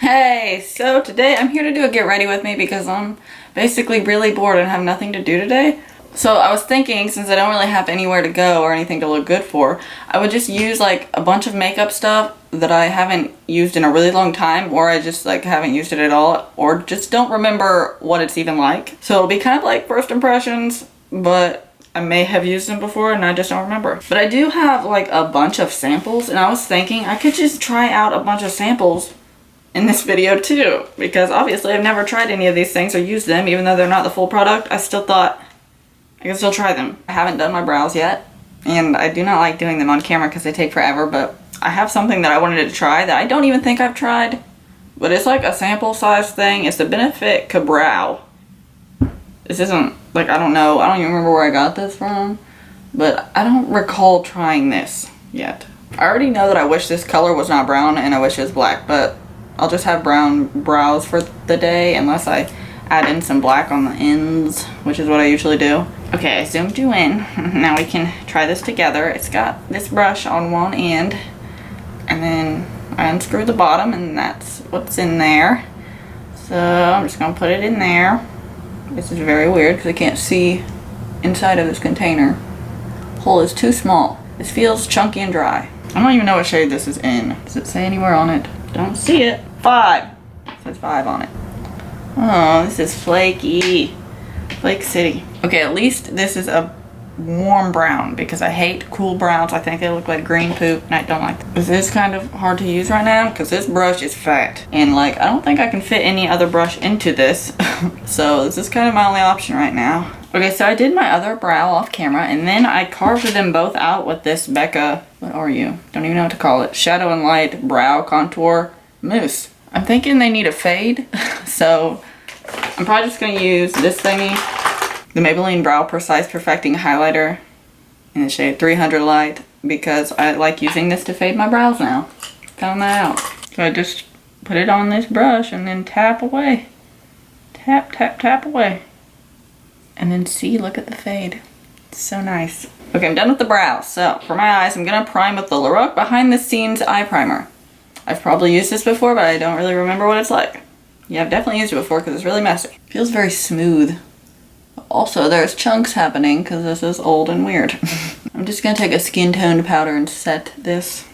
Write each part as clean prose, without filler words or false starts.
Hey, so today I'm here to do a get ready with me because I'm basically really bored and have nothing to do today. So I was thinking, since I don't really have anywhere to go or anything to look good for, I would just use like a bunch of makeup stuff that I haven't used in a really long time, or I just like haven't used it at all, or just don't remember what it's even like. So it'll be kind of like first impressions, but I may have used them before and I just don't remember. But I do have like a bunch of samples, and I was thinking I could just try out a bunch of samples in this video too, because obviously I've never tried any of these things or used them. Even though they're not the full product, I still thought I could still try them. I haven't done my brows yet, and I do not like doing them on camera because they take forever, but I have something that I wanted to try that I don't even think I've tried, but it's like a sample size thing. It's the Benefit Kabrow. This isn't, like, I don't even remember where I got this from, but I don't recall trying this yet. I already know that I wish this color was not brown and I wish it was black, but I'll just have brown brows for the day unless I add in some black on the ends, which is what I usually do. Okay, I zoomed you in. Now we can try this together. It's got this brush on one end, and then I unscrew the bottom, and that's what's in there. So I'm just gonna put it in there. This is very weird because I can't see inside of this container. Hole is too small. This feels chunky and dry. I don't even know what shade this is in. Does it say anywhere on it? Don't see it. 5. It says 5 on it. Oh, this is flaky. Flake City. Okay, at least this is a warm brown because I hate cool browns. I think they look like green poop and I don't like them. This is kind of hard to use right now because this brush is fat. And like, I don't think I can fit any other brush into this. So this is kind of my only option right now. Okay, so I did my other brow off camera, and then I carved them both out with this Becca, what are you? Don't even know what to call it. Shadow and Light Brow Contour Mousse. I'm thinking they need a fade, so I'm probably just gonna use this thingy, the Maybelline Brow Precise Perfecting Highlighter in the shade 300 Light, because I like using this to fade my brows now. Found that out. So I just put it on this brush and then tap away. Tap, tap, tap away. And then see, look at the fade. It's so nice. Okay, I'm done with the brows. So for my eyes, I'm gonna prime with the Lorac Behind the Scenes Eye Primer. I've probably used this before, but I don't really remember what it's like. Yeah, I've definitely used it before because it's really messy. Feels very smooth. Also, there's chunks happening because this is old and weird. I'm just gonna take a skin toned powder and set this,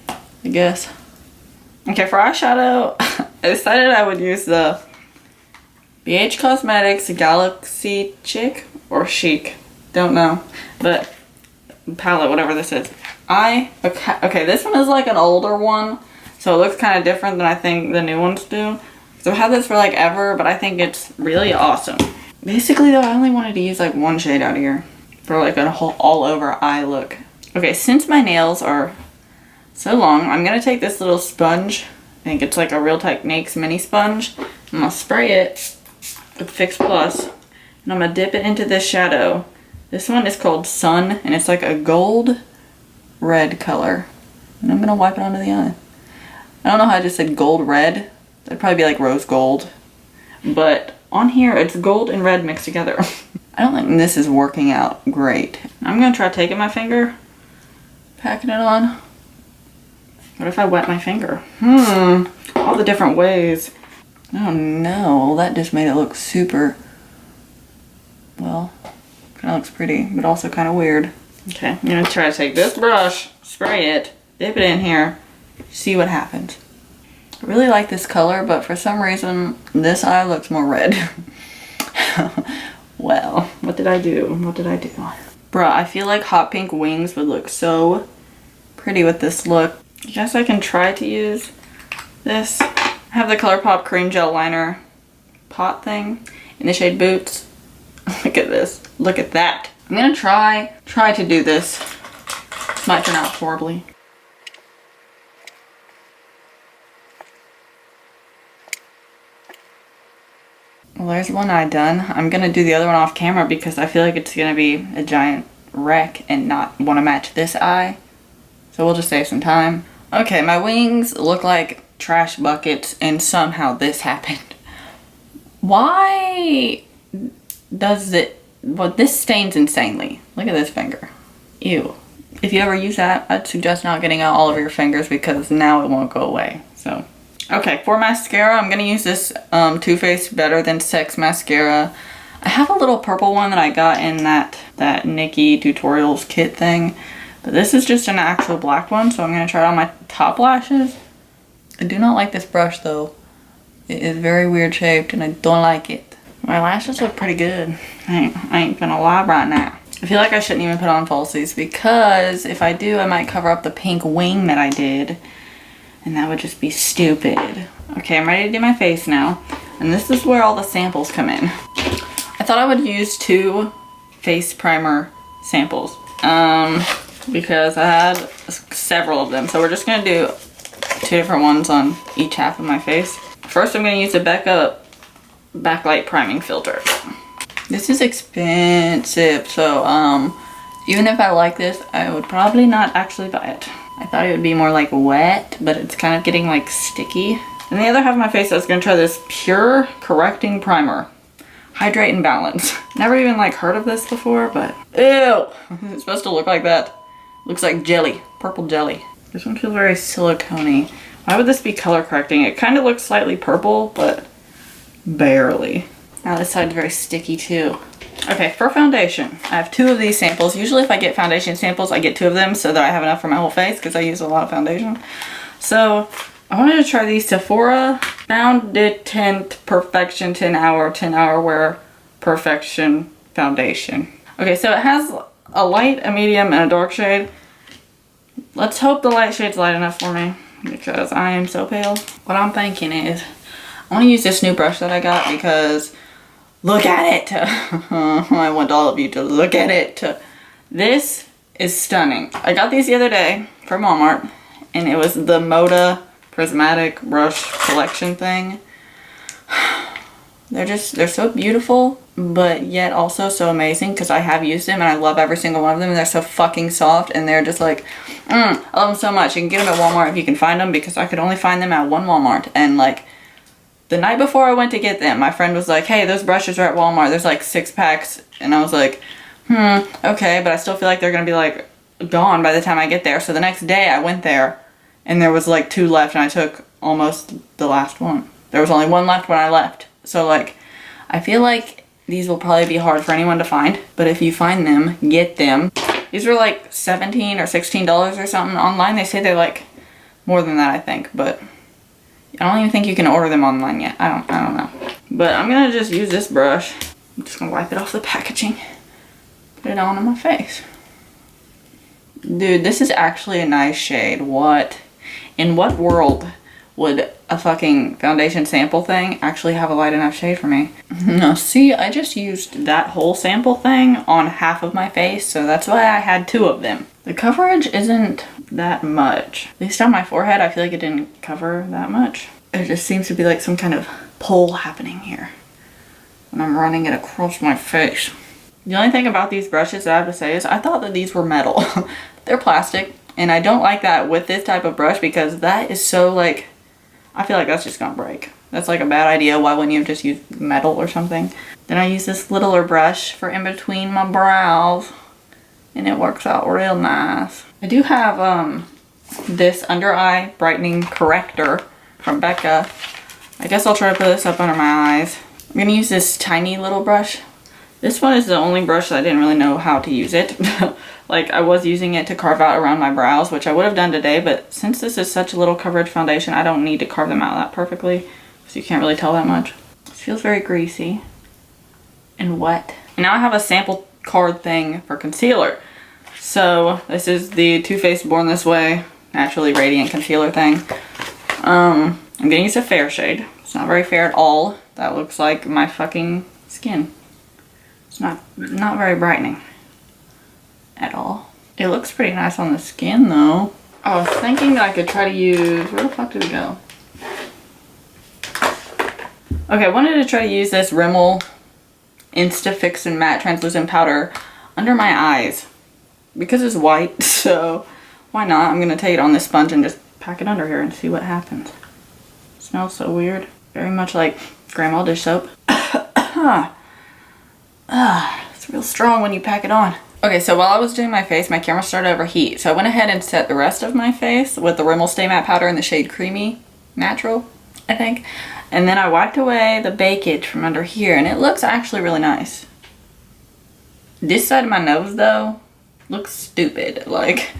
I guess. Okay, for eyeshadow, I decided I would use the BH Cosmetics Galaxy Chic or Chic, don't know, but palette, whatever this is. Okay, this one is like an older one, so it looks kind of different than I think the new ones do. So I've had this for like ever, but I think it's really awesome. Basically though, I only wanted to use like one shade out of here for like a whole all over eye look. Okay, since my nails are so long, I'm gonna take this little sponge. I think it's like a Real Techniques mini sponge. I'm gonna spray it with Fix Plus, and I'm gonna dip it into this shadow. This one is called Sun, and it's like a gold red color. And I'm gonna wipe it onto the eye. I don't know how I just said gold red. That'd probably be like rose gold. But on here, it's gold and red mixed together. I don't think this is working out great. I'm gonna try taking my finger, packing it on. What if I wet my finger? All the different ways. Oh no, that just made it look super, well, kind of looks pretty, but also kind of weird. Okay, I'm gonna try to take this brush, spray it, dip it in here, see what happens. I really like this color, but for some reason, this eye looks more red. Well, what did I do? What did I do? Bruh, I feel like hot pink wings would look so pretty with this look. I guess I can try to use this. I have the Colourpop cream gel liner pot thing in the shade Boots. Look at this. Look at that. I'm gonna try to do this. This might turn out horribly. Well, there's one eye done. I'm gonna do the other one off camera because I feel like it's gonna be a giant wreck and not want to match this eye. So we'll just save some time. Okay, my wings look like trash buckets, and somehow this happened. Why does it, well, this stains insanely. Look at this finger. Ew. If you ever use that, I'd suggest not getting out all over your fingers because now it won't go away. So Okay, for mascara, I'm gonna use this Too Faced Better Than Sex mascara. I have a little purple one that I got in that Nikki Tutorials kit thing. But this is just an actual black one, so I'm gonna try it on my top lashes. I do not like this brush though. It is very weird shaped and I don't like it. My lashes look pretty good. I ain't gonna lie right now. I feel like I shouldn't even put on falsies because if I do, I might cover up the pink wing that I did. And that would just be stupid. Okay, I'm ready to do my face now. And this is where all the samples come in. I thought I would use 2 face primer samples. Because I had several of them. So we're just gonna do 2 different ones on each half of my face. First, I'm gonna use the Becca backlight priming filter. This is expensive, so even if I like this, I would probably not actually buy it. I thought it would be more like wet, but it's kind of getting like sticky. And the other half of my face, I was gonna try this Pure Correcting Primer. Hydrate and Balance. Never even like heard of this before, but ew! It's supposed to look like that. Looks like jelly, purple jelly. This one feels very silicone-y. Why would this be color correcting? It kind of looks slightly purple, but barely. Now this side's very sticky too. Okay, for foundation, I have 2 of these samples. Usually if I get foundation samples, I get 2 of them so that I have enough for my whole face because I use a lot of foundation. So I wanted to try these Sephora Fondant Perfection 10 Hour Wear Perfection Foundation. Okay, so it has a light, a medium, and a dark shade. Let's hope the light shade's light enough for me because I am so pale. What I'm thinking is I want to use this new brush that I got because look at it. I want all of you to look at it. This is stunning. I got these the other day from Walmart and it was the Moda prismatic brush collection thing. They're so beautiful, but yet also so amazing because I have used them and I love every single one of them and they're so fucking soft and they're just like, I love them so much. You can get them at Walmart if you can find them because I could only find them at one Walmart. And like the night before I went to get them, my friend was like, hey, those brushes are at Walmart. There's like 6 packs. And I was like, okay, but I still feel like they're gonna be like gone by the time I get there. So the next day I went there and there was like 2 left and I took almost the last one. There was only 1 left when I left. So like, I feel like these will probably be hard for anyone to find, but if you find them, get them. These were like $17 or $16 or something online. They say they're like more than that, I think, but I don't even think you can order them online yet. I don't know. But I'm gonna just use this brush. I'm just gonna wipe it off the packaging. Put it on my face. Dude, this is actually a nice shade. What? In what world would a fucking foundation sample thing actually have a light enough shade for me? No, see, I just used that whole sample thing on half of my face, so that's why I had 2 of them. The coverage isn't that much. At least on my forehead, I feel like it didn't cover that much. It just seems to be like some kind of pull happening here when I'm running it across my face. The only thing about these brushes that I have to say is I thought that these were metal. They're plastic, and I don't like that with this type of brush because that is so like, I feel like that's just gonna break. That's like a bad idea. Why wouldn't you just use metal or something? Then I use this littler brush for in between my brows and it works out real nice. I do have this under eye brightening corrector from Becca. I guess I'll try to put this up under my eyes. I'm gonna use this tiny little brush. This one is the only brush that I didn't really know how to use it. Like I was using it to carve out around my brows, which I would have done today, but since this is such a little coverage foundation, I don't need to carve them out that perfectly, so you can't really tell that much. This feels very greasy and wet. And now I have a sample card thing for concealer. So this is the Too Faced Born This Way Naturally Radiant Concealer thing. I'm gonna use a fair shade. It's not very fair at all. That looks like my fucking skin. It's not very brightening at all. It looks pretty nice on the skin though. I was thinking that I could try to use, where the fuck did it go? Okay, I wanted to try to use this Rimmel Insta Fix and Matte Translucent Powder under my eyes because it's white, so why not? I'm gonna take it on this sponge and just pack it under here and see what happens. It smells so weird. Very much like grandma dish soap. It's real strong when you pack it on. Okay, so while I was doing my face, my camera started to overheat. So I went ahead and set the rest of my face with the Rimmel Stay Matte Powder in the shade Creamy Natural. I think. And then I wiped away the bakage from under here, and it looks actually really nice. This side of my nose, though, looks stupid. Like,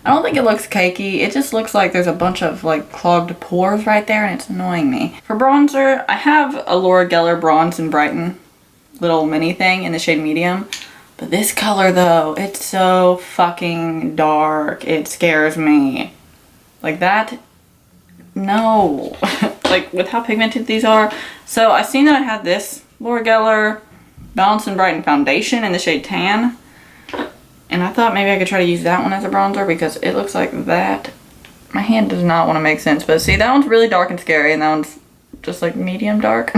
I don't think it looks cakey. It just looks like there's a bunch of, like, clogged pores right there, and it's annoying me. For bronzer, I have a Laura Geller Bronze and Brighten little mini thing in the shade medium. But this color, though, it's so fucking dark. It scares me. Like that, no. Like with how pigmented these are. So I seen that I had this Laura Geller Balance and Brighten foundation in the shade Tan. And I thought maybe I could try to use that one as a bronzer because it looks like that. My hand does not want to make sense. But see, that one's really dark and scary, and that one's just like medium dark.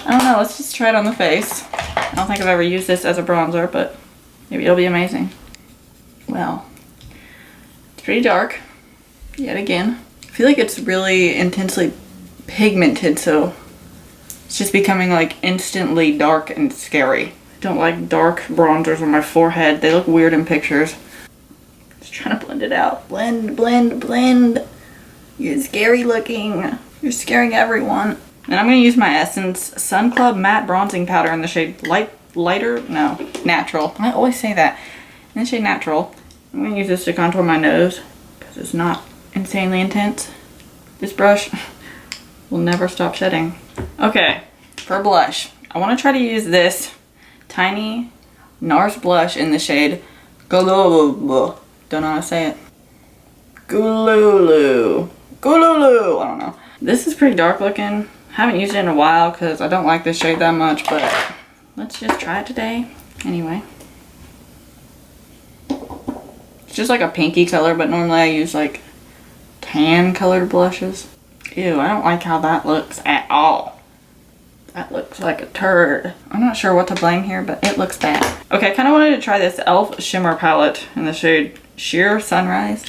I don't know, let's just try it on the face. I don't think I've ever used this as a bronzer, but maybe it'll be amazing. Well, it's pretty dark, yet again. I feel like it's really intensely pigmented, so it's just becoming like instantly dark and scary. I don't like dark bronzers on my forehead. They look weird in pictures. Just trying to blend it out. Blend, blend, blend. You're scary looking. You're scaring everyone. And I'm going to use my Essence Sun Club Matte Bronzing Powder in the shade Natural. I always say that. In the shade Natural. I'm going to use this to contour my nose because it's not insanely intense. This brush will never stop shedding. Okay, for blush, I want to try to use this tiny NARS blush in the shade Goulue. Don't know how to say it. Goulue. Goulue. I don't know. This is pretty dark looking. Haven't used it in a while because I don't like this shade that much, but let's just try it today. Anyway. It's just like a pinky color, but normally I use like tan colored blushes. Ew, I don't like how that looks at all. That looks like a turd. I'm not sure what to blame here, but it looks bad. Okay, I kind of wanted to try this e.l.f. shimmer palette in the shade Sheer Sunrise.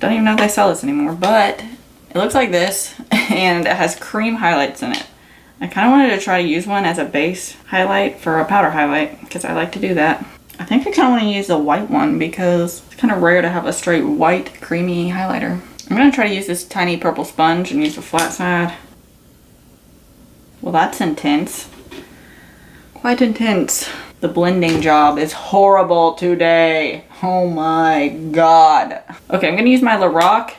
Don't even know if they sell this anymore, but it looks like this, and it has cream highlights in it. I kind of wanted to try to use one as a base highlight for a powder highlight, because I like to do that. I think I kind of want to use the white one, because it's kind of rare to have a straight white creamy highlighter. I'm going to try to use this tiny purple sponge and use the flat side. Well, that's intense. Quite intense. The blending job is horrible today. Oh my god. Okay, I'm going to use my Lorac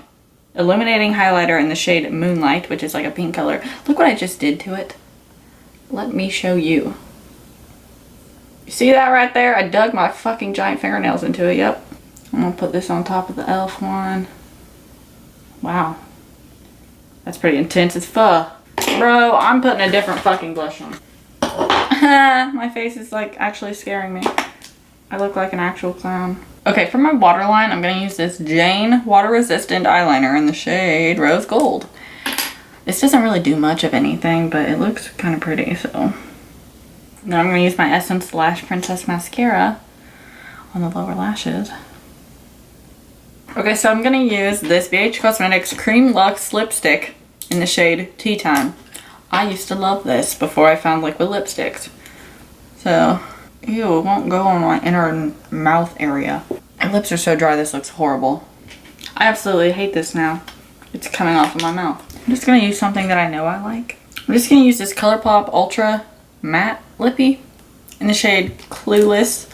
illuminating highlighter in the shade Moonlight, which is like a pink color. Look what I just did to it. Let me show you. You see that right there? I dug my fucking giant fingernails into it, yep. I'm gonna put this on top of the e.l.f. one. Wow. That's pretty intense as fuck. Bro, I'm putting a different fucking blush on. My face is like actually scaring me. I look like an actual clown. Okay, for my waterline, I'm gonna use this Jane water resistant eyeliner in the shade Rose Gold. This doesn't really do much of anything, but it looks kind of pretty, so. Then I'm gonna use my Essence Lash Princess Mascara on the lower lashes. Okay, so I'm gonna use this BH Cosmetics Cream Luxe lipstick in the shade Tea Time. I used to love this before I found liquid lipsticks. So, ew, it won't go on my inner mouth area. My lips are so dry, this looks horrible. I absolutely hate this now. It's coming off of my mouth. I'm just gonna use something that I know I like. I'm just gonna use this Colourpop Ultra Matte Lippy in the shade Clueless.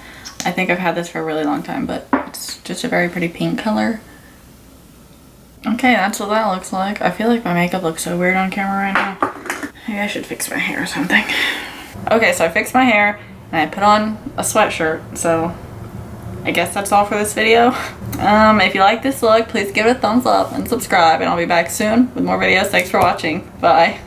I think I've had this for a really long time, but it's just a very pretty pink color. Okay, that's what that looks like. I feel like my makeup looks so weird on camera right now. Maybe I should fix my hair or something. Okay, so I fixed my hair and I put on a sweatshirt, so I guess that's all for this video. If you like this look, please give it a thumbs up and subscribe, and I'll be back soon with more videos. Thanks for watching. Bye.